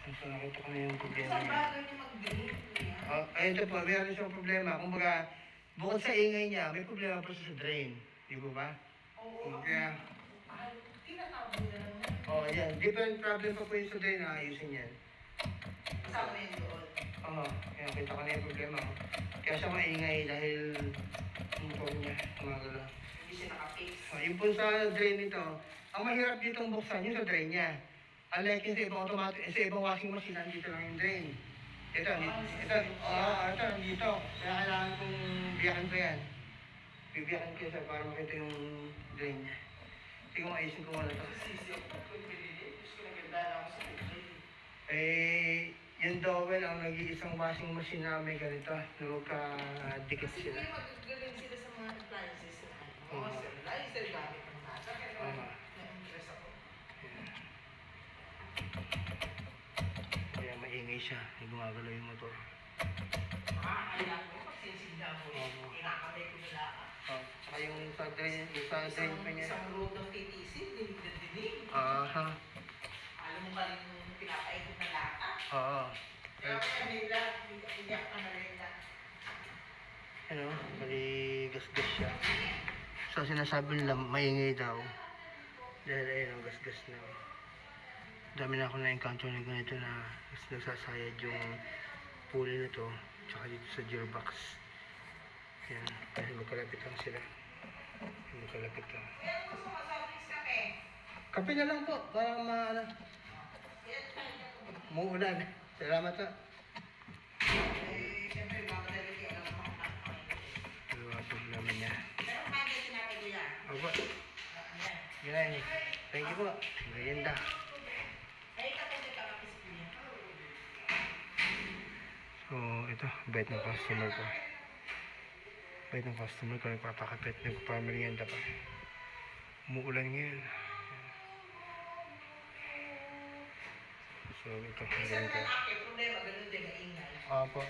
So, nakita ko na yung problema Saan niya. bagay niya mag-drain? Ayun ito po, meron siyang problema. Kumbaga, bukod sa ingay niya, may problema pa siya sa drain. Di ba ba? Oo. Kaya, Tinatawag nila naman. yan. Different problem pa po yung sa drain, ayusin yan. Kasama yun doon. Kaya kita ko na yung problema ko. Kaya siya maingay dahil motor niya, gumagalaw. Hindi siya naka-fix. Yung po sa drain nito, ang mahirap ditong buksan yung sa drain niya. Unlike yung sa ibang automatic, sa ibang washing machine, nandito lang yung drain. Ito, nandito. Kaya kailangan kong biyakan ko yan. Bibiyakan ko siya para makita yung drain niya. Sige mo, ayusin ko muna ito. Sisi ako pag pinili. Gusto ko naganda na ako sa drain. Yung dowel ang nag-iisang washing machine namin ganito. Nagka-dikit Kasi sila. hindi magagaling sila sa mga appliances na Oo. Lagi sila gamit ng nasa. Kaya Oo. na-impress ako. Kaya maingay siya. Gumagalaw yung motor. Nakakaya ko. Pag sinisignan ko, Oo. inakamay ko nila. Saka yung sa drain pa niya. Isang road ng TTC, dinig. Aha. Alam mo ba yung pinapaikot na lata? Oo. Kaya kaya nila, iyak ka na rin na. Ano, bali gas-gas siya. So sinasabi nila maingay daw. Dahil ayun ang gas-gas na. Dami na ako na-encounter na ganito na nagsasayad yung pulley na to. Tsaka dito sa gearbox. Yan, dahil magkalapit lang sila. Magkalapit lang. Kaya gusto mo sa office kape? Kape na lang po, para ano, muulan. Salamat po. Siyempre, mamadali kayo alam mo. Ano ang problema niya? Pero kaya sinabi ko yan. Opo. Ayan. Yan. Thank you po. Ganda. Ay, kapag ka kapis ko yan. So, ito, bait ng customer ko. Bait ng customer ko, nagpapakapit, nagpapamerienda pa. Umuulan ngayon. So, ito, Isa ganito. naman ako, problema, ganun din, maingay. Opo.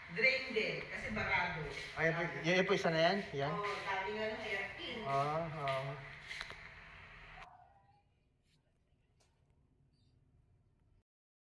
Drain din, kasi barado. Ay, yan po isa na yan? Yan? Oo, sabi nga nung kaya in. Oo.